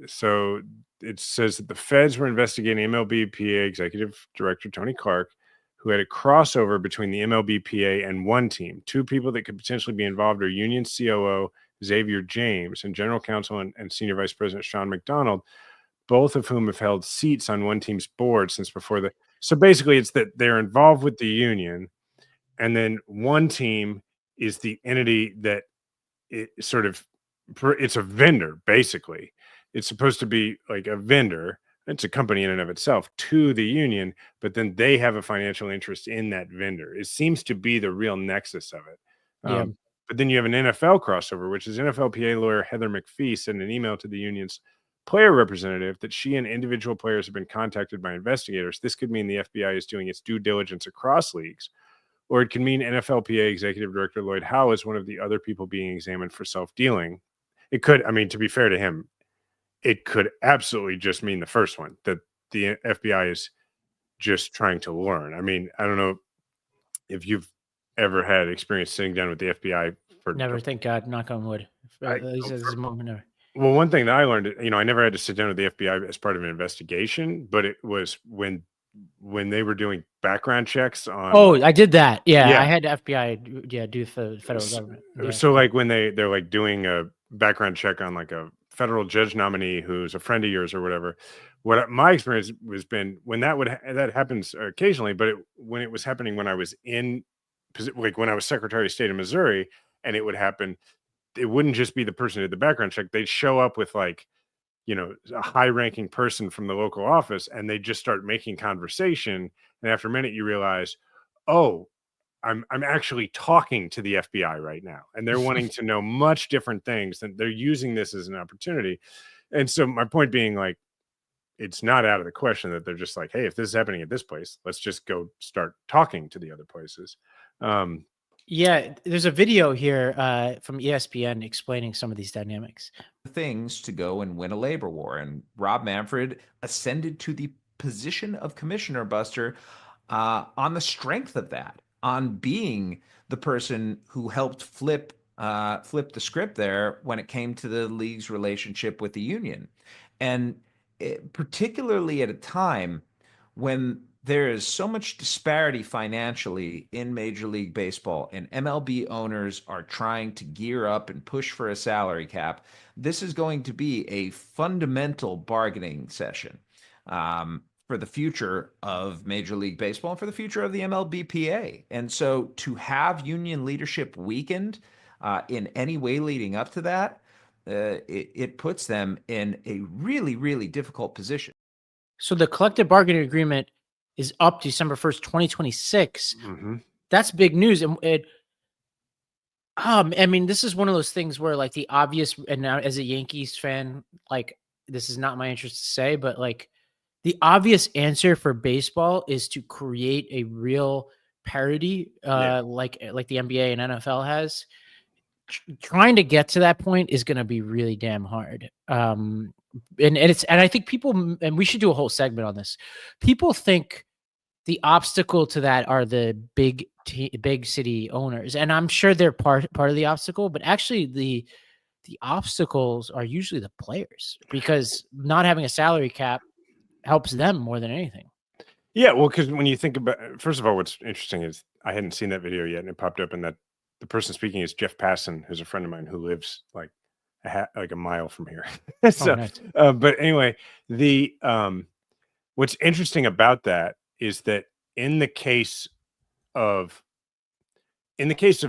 So it says that the feds were investigating MLBPA executive director Tony Clark, who had a crossover between the MLBPA and OneTeam. Two people that could potentially be involved are union COO Xavier James and general counsel and senior vice president Sean McDonald, both of whom have held seats on OneTeam's board since before the. So basically, it's that they're involved with the union, and then OneTeam is the entity that it's a vendor, basically. It's supposed to be like a vendor. It's a company in and of itself to the union, but then they have a financial interest in that vendor. It seems to be the real nexus of it. Yeah. But then you have an NFL crossover, which is NFLPA lawyer Heather McPhee sent an email to the union's player representative that she and individual players have been contacted by investigators. This could mean the FBI is doing its due diligence across leagues, or it could mean NFLPA executive director Lloyd Howe is one of the other people being examined for self-dealing. It could, I mean, to be fair to him, it could absolutely just mean the first one, that the FBI is just trying to learn. I mean, I don't know if you've ever had experience sitting down with the FBI for never, thank God, knock on wood. At least at this moment, never. Well, one thing that I learned, I never had to sit down with the FBI as part of an investigation, but it was when they were doing background checks on. Oh, I did that. Yeah. Yeah. I had FBI do for the federal government. Yeah. So like when they're like doing a background check on like a federal judge nominee who's a friend of yours or whatever, what my experience has been when that happens occasionally, but when it was happening when I was when I was Secretary of State of Missouri, and it would happen, it wouldn't just be the person who did the background check. They'd show up with like, a high-ranking person from the local office, and they just start making conversation. And after a minute, you realize, oh, I'm actually talking to the FBI right now, and they're wanting to know much different things, and they're using this as an opportunity. And so my point being, like, it's not out of the question that they're just like, hey, if this is happening at this place, let's just go start talking to the other places. Yeah, there's a video here from ESPN explaining some of these dynamics. Things to go and win a labor war. And Rob Manfred ascended to the position of commissioner, Buster, on the strength of that, on being the person who helped flip the script there when it came to the league's relationship with the union. And particularly at a time when there is so much disparity financially in Major League Baseball, and MLB owners are trying to gear up and push for a salary cap, this is going to be a fundamental bargaining session for the future of Major League Baseball and for the future of the MLBPA. And so to have union leadership weakened in any way leading up to that, it puts them in a really, really difficult position. So the collective bargaining agreement is up December 1st, 2026. Mm-hmm. That's big news. And I mean, this is one of those things where like the obvious, and now as a Yankees fan, like this is not my interest to say, but like the obvious answer for baseball is to create a real parity, like the NBA and NFL has. Trying to get to that point is going to be really damn hard. And I think people, and we should do a whole segment on this. People think the obstacle to that are the big city owners, and I'm sure they're part of the obstacle. But actually, the obstacles are usually the players, because not having a salary cap helps them more than anything. Yeah, well, because when you think about, first of all, what's interesting is I hadn't seen that video yet, and it popped up, and that the person speaking is Jeff Passan, who's a friend of mine who lives like a mile from here. So, Nice. but anyway, the what's interesting about that is that in the case of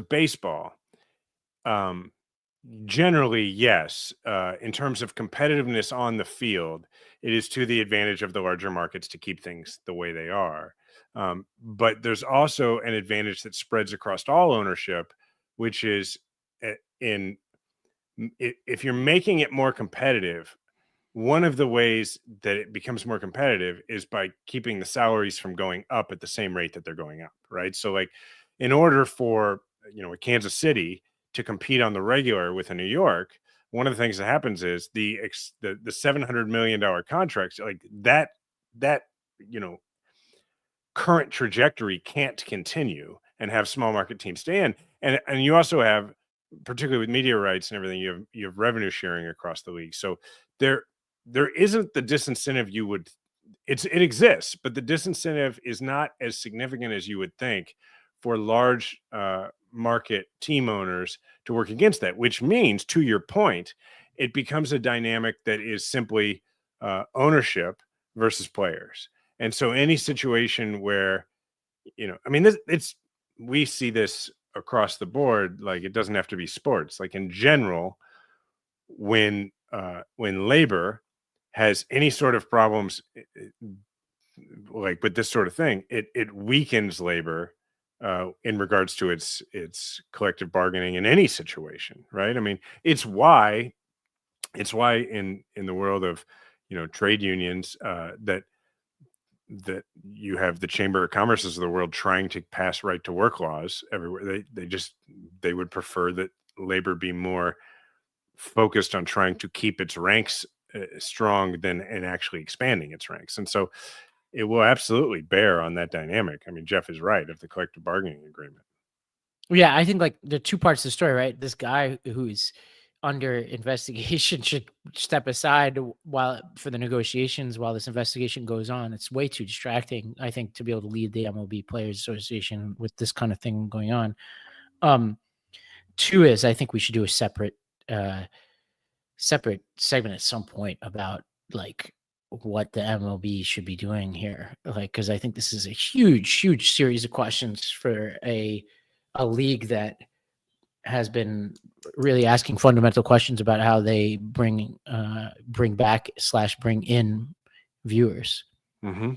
baseball, generally, yes, in terms of competitiveness on the field, it is to the advantage of the larger markets to keep things the way they are. But there's also an advantage that spreads across all ownership, which is if you're making it more competitive, one of the ways that it becomes more competitive is by keeping the salaries from going up at the same rate that they're going up, right? So, like, in order for a Kansas City to compete on the regular with a New York, one of the things that happens is the $700 million contracts, like that current trajectory can't continue and have small market teams stay in. And you also have, particularly with media rights and everything, you have revenue sharing across the league. So there isn't the disincentive you would. It exists, but the disincentive is not as significant as you would think for large market team owners to work against that, which means, to your point, it becomes a dynamic that is simply ownership versus players. And so any situation where, we see this across the board, like it doesn't have to be sports. Like in general, when labor has any sort of problems, like with this sort of thing, it weakens labor in regards to its collective bargaining in any situation, right? I mean, it's why in the world of trade unions that you have the Chamber of Commerces of the world trying to pass right to work laws everywhere. They would prefer that labor be more focused on trying to keep its ranks strong than and actually expanding its ranks. And so it will absolutely bear on that dynamic. I mean, Jeff is right of the collective bargaining agreement. Yeah, I think like the two parts of the story, right? This guy who's under investigation should step aside for the negotiations while this investigation goes on. It's way too distracting, I think, to be able to lead the MLB Players Association with this kind of thing going on. Two is, I think we should do a separate segment at some point about like what the MLB should be doing here. Like, because I think this is a huge series of questions for a league that has been really asking fundamental questions about how they bring back / bring in viewers. Mm-hmm.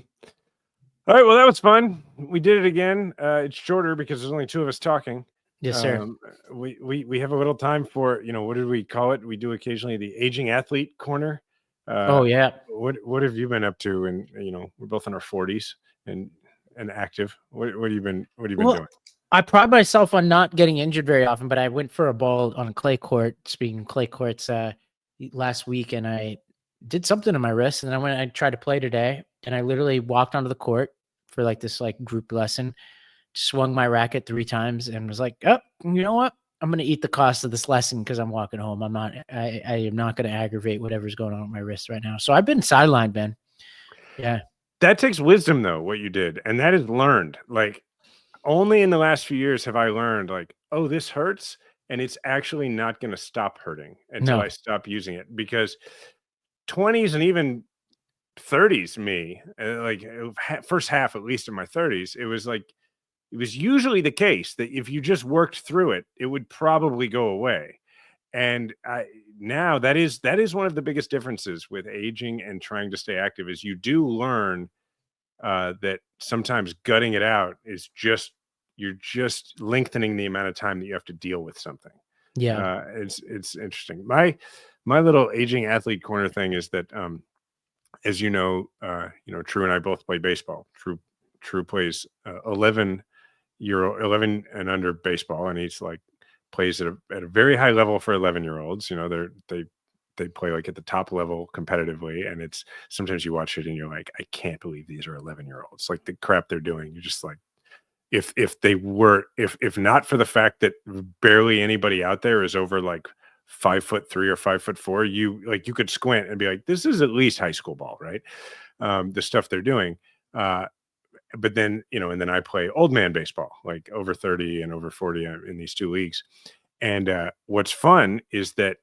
All right. Well, that was fun. We did it again. It's shorter because there's only two of us talking. Yes, sir. We have a little time for, what did we call it? We do occasionally the aging athlete corner. Oh yeah. What have you been up to? And we're both in our 40s and active. What have you been doing? I pride myself on not getting injured very often, but I went for a ball on a clay court, speaking of clay courts, last week, and I did something to my wrist, and then I tried to play today, and I literally walked onto the court for like this like group lesson, swung my racket 3 times, and was like, oh, you know what? I'm going to eat the cost of this lesson because I'm walking home. I am not going to aggravate whatever's going on with my wrist right now. So I've been sidelined, Ben. Yeah. That takes wisdom, though, what you did, and that is learned. Like, only in the last few years have I learned, like, oh, this hurts, and it's actually not going to stop hurting until I stop using it. Because 20s and even 30s, like first half, at least in my 30s, it was usually the case that if you just worked through it, it would probably go away. And now that is one of the biggest differences with aging and trying to stay active is you do learn that sometimes gutting it out is you're just lengthening the amount of time that you have to deal with something. Yeah. It's interesting. My little aging athlete corner thing is that, as True and I both play baseball. True plays 11 and under baseball, and he's like plays at a very high level for 11-year-olds. They play like at the top level competitively, and it's sometimes you watch it and you're like, I can't believe these are 11-year-olds. Like the crap they're doing. You're just like, if not for the fact that barely anybody out there is over like 5'3" or 5'4", you could squint and be like, this is at least high school ball, right? The stuff they're doing. But then, and then I play old man baseball, like over 30 and over 40 in these two leagues. And what's fun is that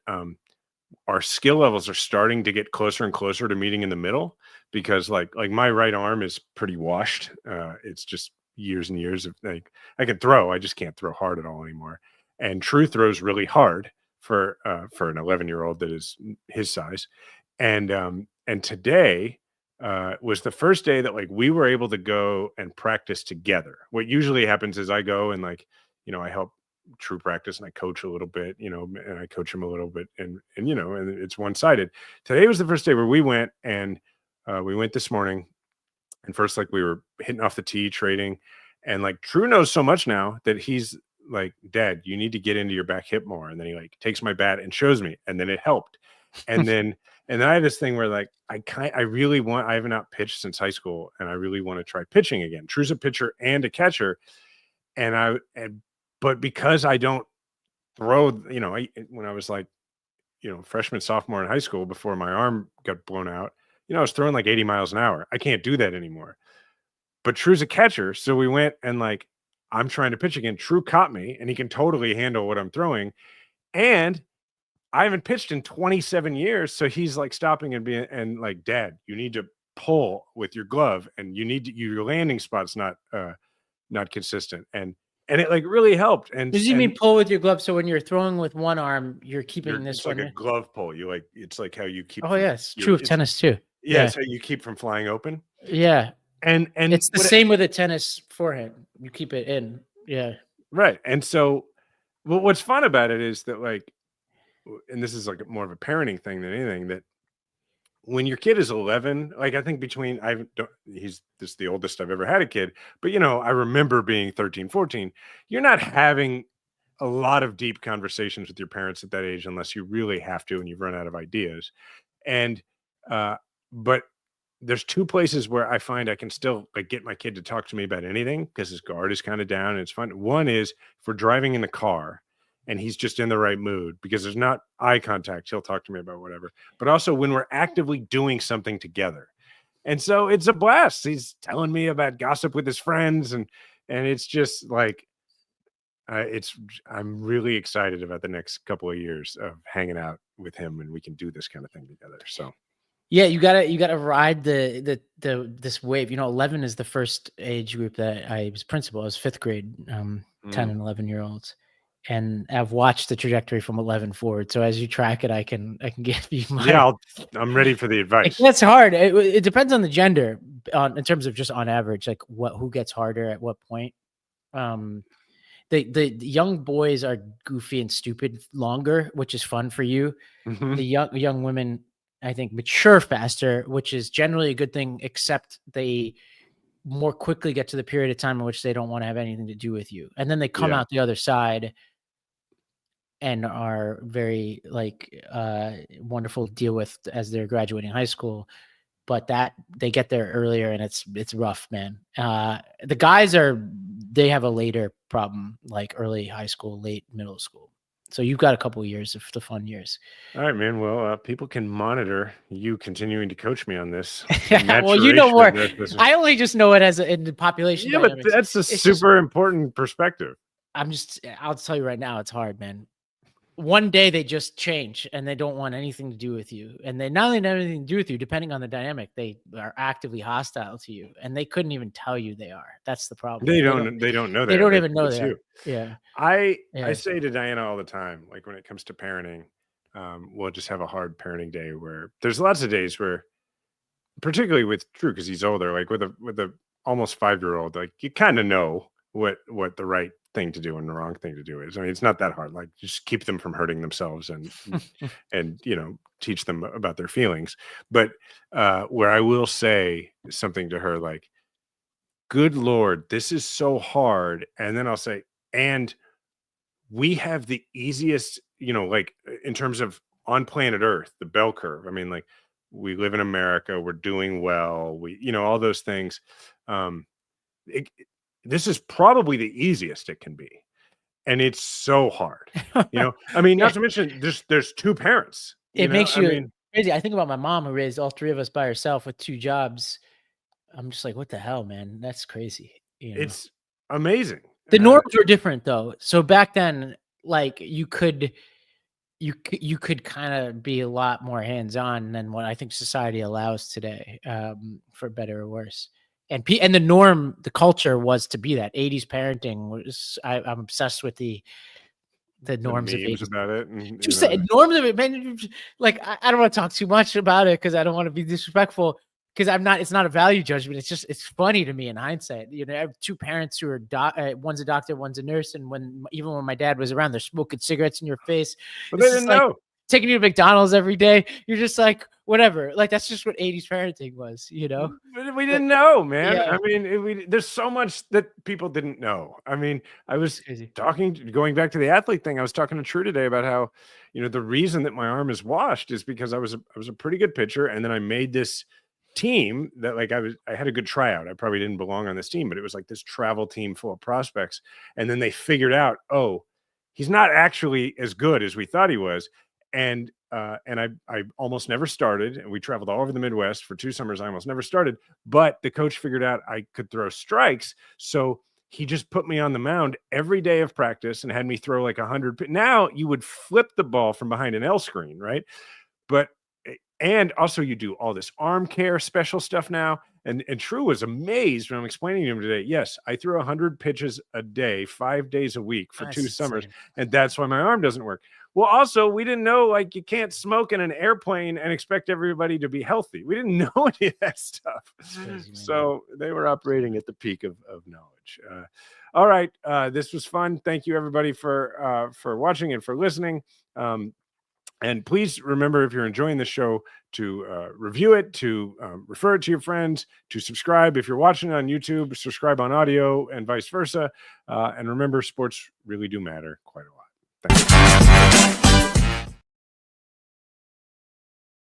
our skill levels are starting to get closer and closer to meeting in the middle, because like my right arm is pretty washed. It's just years and years of like, I can throw, I just can't throw hard at all anymore. And True throws really hard for an 11-year-old that is his size. And today was the first day that like we were able to go and practice together. What usually happens is I go and like, I help True practice and I coach a little bit, and I coach him a little bit, and it's one-sided. Today was the first day where we went, and we went this morning, and first like we were hitting off the tee, trading, and like True knows so much now that he's like, Dad, you need to get into your back hip more. And then he like takes my bat and shows me, and then it helped. And then I have this thing where like I have not pitched since high school, and I really want to try pitching again. True's a pitcher and a catcher, but because I don't throw, when I was like, freshman, sophomore in high school before my arm got blown out, I was throwing like 80 miles an hour. I can't do that anymore. But True's a catcher, so we went and like I'm trying to pitch again. True caught me, and he can totally handle what I'm throwing, and I haven't pitched in 27 years. So he's like stopping and like, Dad, you need to pull with your glove, and your landing spot's not consistent. And it like really helped. And does you mean pull with your glove? So when you're throwing with one arm, you're keeping this one like a glove pull. It's like how you keep. Oh yes, true of tennis too. Yeah, it's how you keep from flying open. Yeah. And it's the same with a tennis forehand. You keep it in. Yeah. Right. And so what's fun about it is that like, and this is like more of a parenting thing than anything, that when your kid is 11, like I think this is the oldest I've ever had a kid, but I remember being 13, 14, you're not having a lot of deep conversations with your parents at that age unless you really have to and you've run out of ideas. And but there's two places where I find I can still like get my kid to talk to me about anything because his guard is kind of down and it's fun. One is if we're driving in the car and he's just in the right mood, because there's not eye contact, he'll talk to me about whatever. But also when we're actively doing something together. And so it's a blast. He's telling me about gossip with his friends, and it's just like I'm really excited about the next couple of years of hanging out with him, and we can do this kind of thing together. So yeah, you gotta ride this wave. 11 is the first age group that I was principal. I was fifth grade, 10 and 11-year-olds, and I've watched the trajectory from 11 forward. So as you track it, I can give you my. Yeah, I'm ready for the advice. That's hard. It depends on the gender, in terms of just on average, like who gets harder at what point. The young boys are goofy and stupid longer, which is fun for you. Mm-hmm. The young women, I think, mature faster, which is generally a good thing, except they more quickly get to the period of time in which they don't want to have anything to do with you. And then they come out the other side and are very wonderful to deal with as they're graduating high school. But that they get there earlier, and it's rough, man. The guys they have a later problem, like early high school, late middle school. So you've got a couple of years of the fun years. All right, man. Well, people can monitor you continuing to coach me on this. Well, you know more. I only just know it in the population. Yeah, dynamics. But that's a super important perspective. I'll tell you right now, it's hard, man. One day they just change and they don't want anything to do with you. And they not only have anything to do with you, depending on the dynamic, they are actively hostile to you. And they couldn't even tell you they are. That's the problem. They don't know that. They don't even know that. Yeah. I say to Diana all the time, like when it comes to parenting, we'll just have a hard parenting day where there's lots of days where, particularly with True, because he's older, like with a almost 5-year-old, like you kind of know what the right thing to do and the wrong thing to do is. I mean, it's not that hard. Like just keep them from hurting themselves and teach them about their feelings. But where I will say something to her like, good Lord, this is so hard. And then I'll say, and we have the easiest, like in terms of on planet Earth, the bell curve. I mean, like we live in America, we're doing well, all those things. This is probably the easiest it can be. and it's so hard. I mean, not to mention there's two parents. It makes you crazy. I think about my mom who raised all three of us by herself with 2 jobs. I'm just like, what the hell, man? That's crazy. It's amazing. The norms were different though. So back then, like you could kind of be a lot more hands-on than what I think society allows today, for better or worse. And the norm, the culture was to be that 80s parenting was. I'm obsessed with the norms of 80s about it. And, just say norms of it, man. Like I don't want to talk too much about it because I don't want to be disrespectful. Because it's not a value judgment. It's funny to me in hindsight. I have 2 parents who are one's a doctor, one's a nurse, and even when my dad was around, they're smoking cigarettes in your face. But they didn't know. Taking you to McDonald's every day, you're just like whatever. Like that's just what 80s parenting was, We didn't know, man. Yeah. I mean, there's so much that people didn't know. I mean, I was going back to the athlete thing. I was talking to True today about how, the reason that my arm is washed is because I was a pretty good pitcher, and then I made this team that I had a good tryout. I probably didn't belong on this team, but it was like this travel team full of prospects. And then they figured out, oh, he's not actually as good as we thought he was. And I almost never started, and we traveled all over the Midwest for 2 summers. I almost never started, but the coach figured out I could throw strikes. So he just put me on the mound every day of practice and had me throw like 100. Now you would flip the ball from behind an L screen, right? And also you do all this arm care special stuff now. And True was amazed when I'm explaining to him today. Yes, I throw 100 pitches a day, 5 days a week for 2 summers. And that's why my arm doesn't work. Well, also, we didn't know you can't smoke in an airplane and expect everybody to be healthy. We didn't know any of that stuff. So they were operating at the peak of knowledge. All right. This was fun. Thank you, everybody, for watching and for listening. And please remember, if you're enjoying the show, to review it, to refer it to your friends, to subscribe. If you're watching on YouTube, subscribe on audio and vice versa. And remember, sports really do matter quite a lot. Thank you.